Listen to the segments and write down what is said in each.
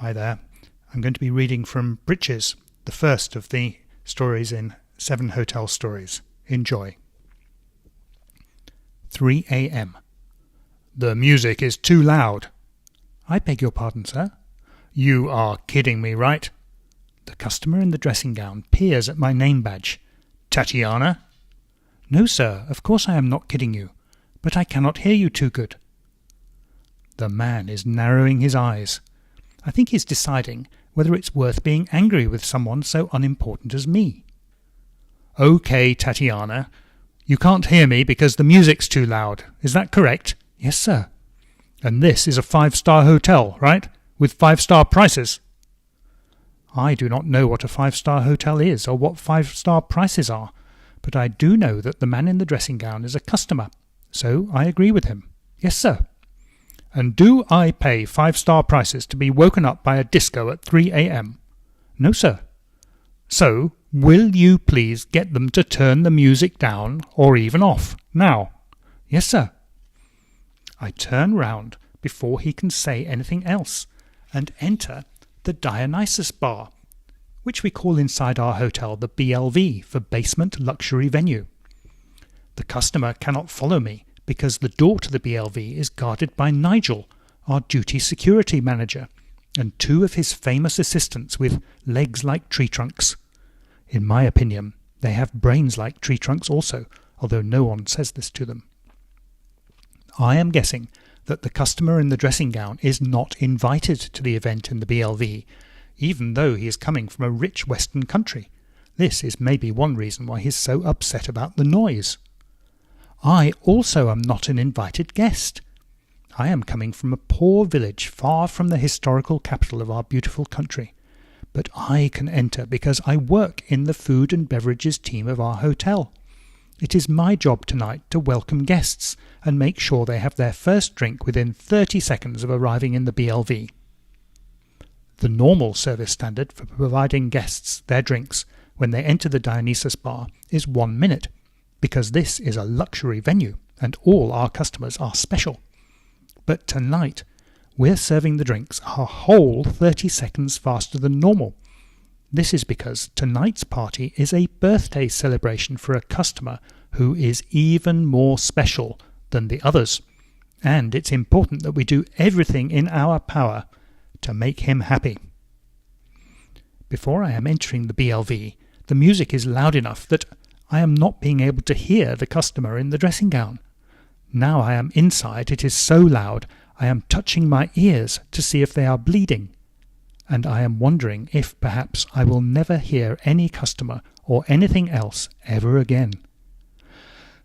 Hi there. I'm going to be reading from Britches, the first of the stories in 7 Hotel Stories. Enjoy. 3 a.m. The music is too loud. I beg your pardon, sir. You are kidding me, right? The customer in the dressing gown peers at my name badge. Tatiana? No, sir, of course I am not kidding you, but I cannot hear you too good. The man is narrowing his eyes. I think he's deciding whether it's worth being angry with someone so unimportant as me. Okay, Tatiana. You can't hear me because the music's too loud. Is that correct? Yes, sir. And this is a 5-star hotel, right? With 5-star prices? I do not know what a 5-star hotel is or what 5-star prices are, but I do know that the man in the dressing gown is a customer, so I agree with him. Yes, sir. And do I pay 5-star prices to be woken up by a disco at 3 a.m? No, sir. So, will you please get them to turn the music down or even off, now? Yes, sir. I turn round before he can say anything else and enter the Dionysus bar, which we call inside our hotel the BLV for Basement Luxury Venue. The customer cannot follow me because the door to the BLV is guarded by Nigel, our duty security manager, and 2 of his famous assistants with legs like tree trunks. In my opinion, they have brains like tree trunks also, although no one says this to them. I am guessing that the customer in the dressing gown is not invited to the event in the BLV, even though he is coming from a rich Western country. This is maybe one reason why he is so upset about the noise. I also am not an invited guest. I am coming from a poor village far from the historical capital of our beautiful country, but I can enter because I work in the food and beverages team of our hotel. It is my job tonight to welcome guests and make sure they have their first drink within 30 seconds of arriving in the BLV. The normal service standard for providing guests their drinks when they enter the Dionysus bar is 1 minute, because this is a luxury venue and all our customers are special. But tonight, we're serving the drinks a whole 30 seconds faster than normal. This is because tonight's party is a birthday celebration for a customer who is even more special than the others, and it's important that we do everything in our power to make him happy. Before I am entering the BLV, the music is loud enough that I am not being able to hear the customer in the dressing gown. Now I am inside, it is so loud, I am touching my ears to see if they are bleeding, and I am wondering if perhaps I will never hear any customer or anything else ever again.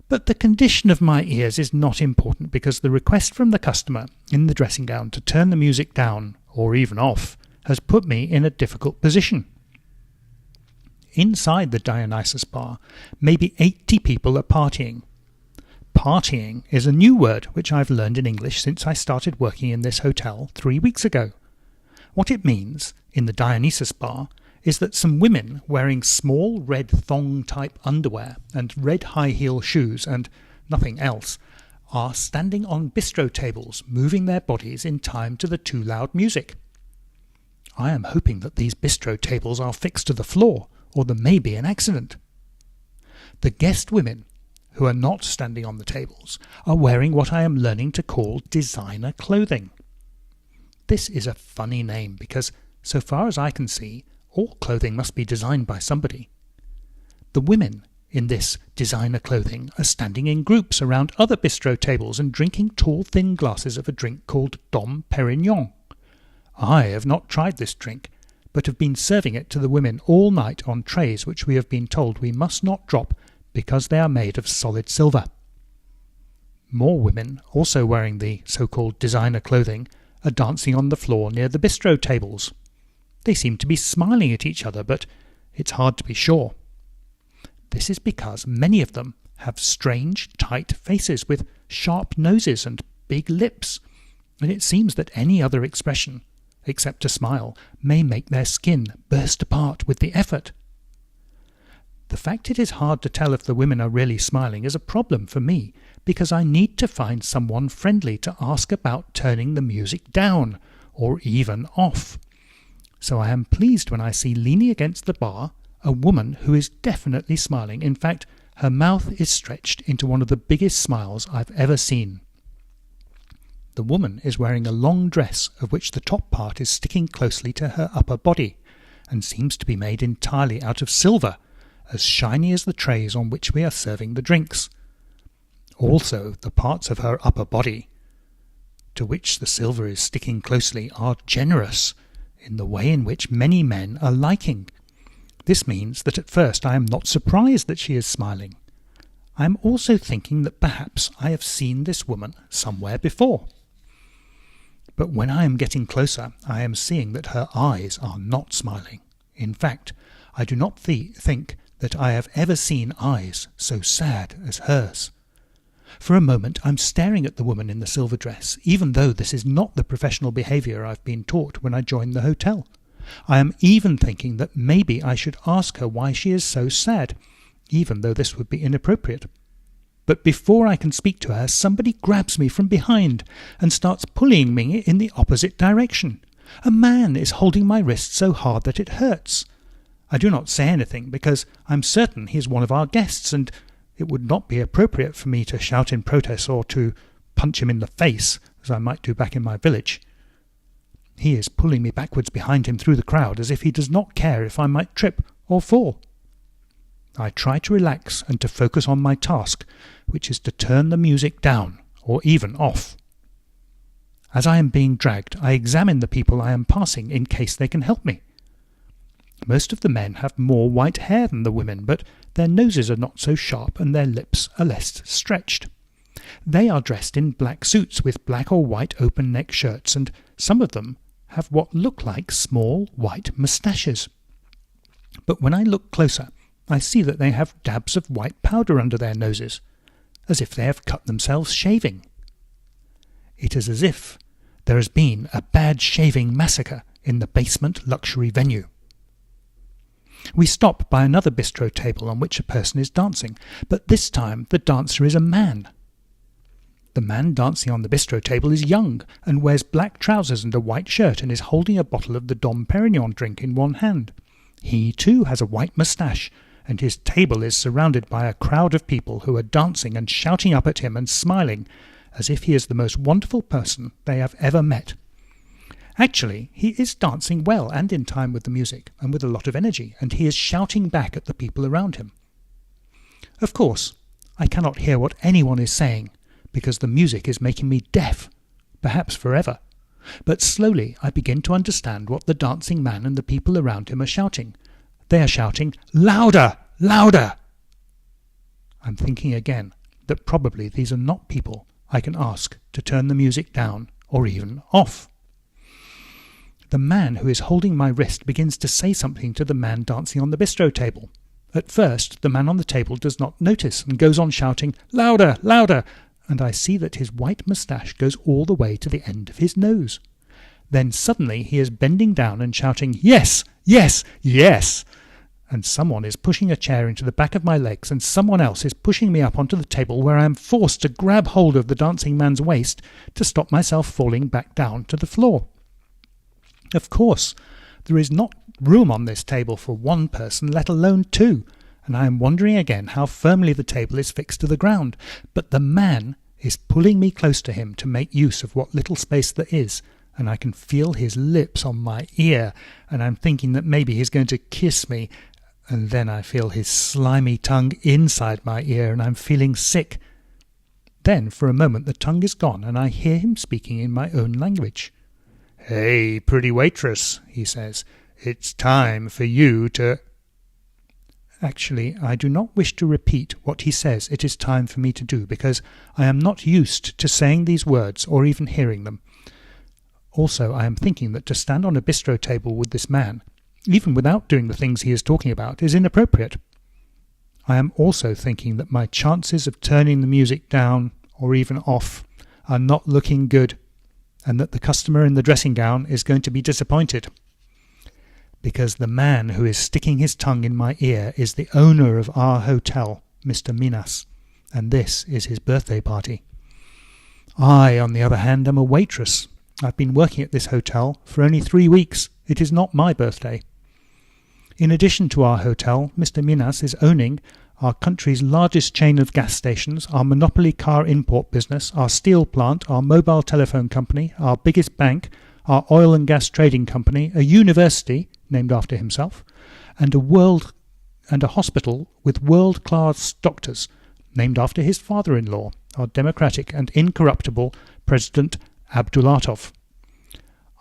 But the condition of my ears is not important because the request from the customer in the dressing gown to turn the music down, or even off, has put me in a difficult position. Inside the Dionysus bar, maybe 80 people are partying. Partying is a new word which I've learned in English since I started working in this hotel 3 weeks ago. What it means, in the Dionysus bar, is that some women wearing small red thong-type underwear and red high-heel shoes and nothing else are standing on bistro tables, moving their bodies in time to the too loud music. I am hoping that these bistro tables are fixed to the floor, or there may be an accident. The guest women, who are not standing on the tables, are wearing what I am learning to call designer clothing. This is a funny name because, so far as I can see, all clothing must be designed by somebody. The women in this designer clothing are standing in groups around other bistro tables and drinking tall, thin glasses of a drink called Dom Perignon. I have not tried this drink, but have been serving it to the women all night on trays which we have been told we must not drop because they are made of solid silver. More women, also wearing the so-called designer clothing, are dancing on the floor near the bistro tables. They seem to be smiling at each other, but it's hard to be sure. This is because many of them have strange, tight faces with sharp noses and big lips, and it seems that any other expression, except a smile, may make their skin burst apart with the effort. The fact it is hard to tell if the women are really smiling is a problem for me, because I need to find someone friendly to ask about turning the music down, or even off. So I am pleased when I see leaning against the bar a woman who is definitely smiling. In fact, her mouth is stretched into one of the biggest smiles I've ever seen. The woman is wearing a long dress of which the top part is sticking closely to her upper body, and seems to be made entirely out of silver, as shiny as the trays on which we are serving the drinks. Also, the parts of her upper body, to which the silver is sticking closely, are generous, in the way in which many men are liking. This means that at first I am not surprised that she is smiling. I am also thinking that perhaps I have seen this woman somewhere before. But when I am getting closer, I am seeing that her eyes are not smiling. In fact, I do not think that I have ever seen eyes so sad as hers. For a moment I'm staring at the woman in the silver dress, even though this is not the professional behaviour I've been taught when I joined the hotel. I am even thinking that maybe I should ask her why she is so sad, even though this would be inappropriate. But before I can speak to her, somebody grabs me from behind and starts pulling me in the opposite direction. A man is holding my wrist so hard that it hurts. I do not say anything because I'm certain he is one of our guests, and it would not be appropriate for me to shout in protest or to punch him in the face, as I might do back in my village. He is pulling me backwards behind him through the crowd, as if he does not care if I might trip or fall. I try to relax and to focus on my task, which is to turn the music down, or even off. As I am being dragged, I examine the people I am passing in case they can help me. Most of the men have more white hair than the women, but their noses are not so sharp and their lips are less stretched. They are dressed in black suits with black or white open-neck shirts, and some of them have what look like small white moustaches. But when I look closer, I see that they have dabs of white powder under their noses, as if they have cut themselves shaving. It is as if there has been a bad shaving massacre in the basement luxury venue. We stop by another bistro table on which a person is dancing, but this time the dancer is a man. The man dancing on the bistro table is young and wears black trousers and a white shirt and is holding a bottle of the Dom Perignon drink in one hand. He too has a white moustache, and his table is surrounded by a crowd of people who are dancing and shouting up at him and smiling, as if he is the most wonderful person they have ever met. Actually, he is dancing well and in time with the music, and with a lot of energy, and he is shouting back at the people around him. Of course, I cannot hear what anyone is saying, because the music is making me deaf, perhaps forever. But slowly I begin to understand what the dancing man and the people around him are shouting. They are shouting, "Louder! Louder!" I'm thinking again that probably these are not people I can ask to turn the music down or even off. The man who is holding my wrist begins to say something to the man dancing on the bistro table. At first, the man on the table does not notice and goes on shouting, "Louder! Louder!" and I see that his white moustache goes all the way to the end of his nose. Then suddenly he is bending down and shouting, "Yes! Yes! Yes!" And someone is pushing a chair into the back of my legs, and someone else is pushing me up onto the table, where I am forced to grab hold of the dancing man's waist to stop myself falling back down to the floor. Of course, there is not room on this table for one person, let alone two, and I am wondering again how firmly the table is fixed to the ground. But the man is pulling me close to him to make use of what little space there is, and I can feel his lips on my ear, and I'm thinking that maybe he's going to kiss me, and then I feel his slimy tongue inside my ear, and I'm feeling sick. Then, for a moment, the tongue is gone, and I hear him speaking in my own language. "Hey, pretty waitress," he says, "it's time for you to—" Actually, I do not wish to repeat what he says it is time for me to do, because I am not used to saying these words or even hearing them. Also, I am thinking that to stand on a bistro table with this man, even without doing the things he is talking about, is inappropriate. I am also thinking that my chances of turning the music down or even off are not looking good, and that the customer in the dressing gown is going to be disappointed. Because the man who is sticking his tongue in my ear is the owner of our hotel, Mr. Minas, and this is his birthday party. I, on the other hand, am a waitress. I've been working at this hotel for only 3 weeks, It is not my birthday. In addition to our hotel, Mr. Minas is owning our country's largest chain of gas stations, our monopoly car import business, our steel plant, our mobile telephone company, our biggest bank, our oil and gas trading company, a university named after himself, and a hospital with world-class doctors named after his father-in-law, our democratic and incorruptible President Abdulatov.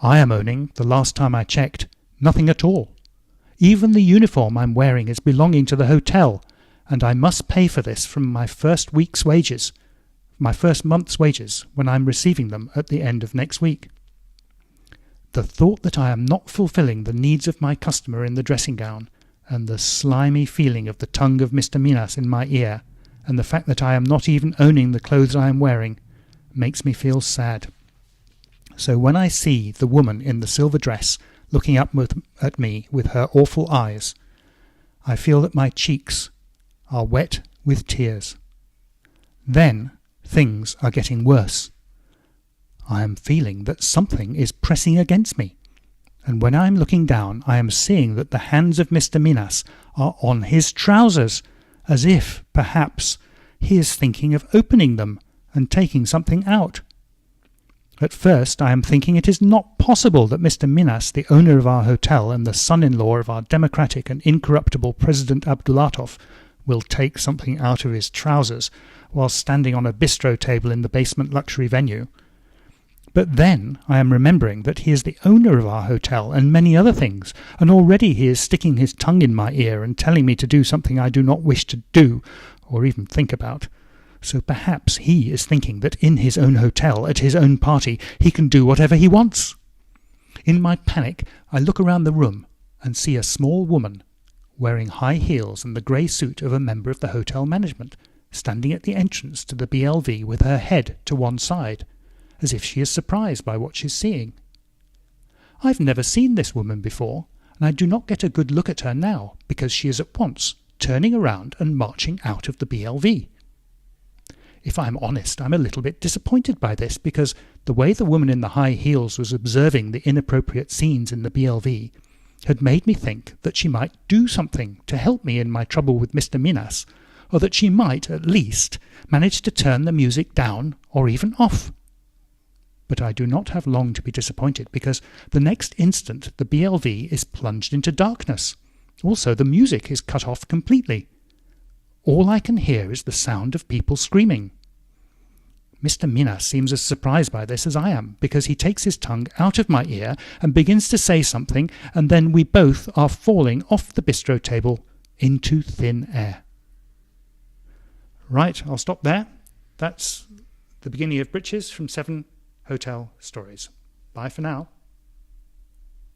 I am owning, the last time I checked, nothing at all. Even the uniform I'm wearing is belonging to the hotel, and I must pay for this from my first month's wages, when I'm receiving them at the end of next week. The thought that I am not fulfilling the needs of my customer in the dressing gown, and the slimy feeling of the tongue of Mr. Minas in my ear, and the fact that I am not even owning the clothes I am wearing, makes me feel sad. So when I see the woman in the silver dress looking up at me with her awful eyes, I feel that my cheeks are wet with tears. Then things are getting worse. I am feeling that something is pressing against me, and when I am looking down, I am seeing that the hands of Mr. Minas are on his trousers, as if, perhaps, he is thinking of opening them and taking something out. At first I am thinking it is not possible that Mr. Minas, the owner of our hotel and the son-in-law of our democratic and incorruptible President Abdulatov, will take something out of his trousers while standing on a bistro table in the basement luxury venue. But then I am remembering that he is the owner of our hotel and many other things, and already he is sticking his tongue in my ear and telling me to do something I do not wish to do, or even think about. So perhaps he is thinking that in his own hotel, at his own party, he can do whatever he wants. In my panic, I look around the room and see a small woman, wearing high heels and the grey suit of a member of the hotel management, standing at the entrance to the BLV with her head to one side, as if she is surprised by what she's seeing. I've never seen this woman before, and I do not get a good look at her now, because she is at once turning around and marching out of the BLV. If I'm honest, I'm a little bit disappointed by this, because the way the woman in the high heels was observing the inappropriate scenes in the BLV had made me think that she might do something to help me in my trouble with Mr. Minas, or that she might, at least, manage to turn the music down or even off. But I do not have long to be disappointed, because the next instant the BLV is plunged into darkness. Also, the music is cut off completely. All I can hear is the sound of people screaming. Mr. Minas seems as surprised by this as I am, because he takes his tongue out of my ear and begins to say something, and then we both are falling off the bistro table into thin air. Right, I'll stop there. That's the beginning of Britches from 7 Hotel Stories. Bye for now.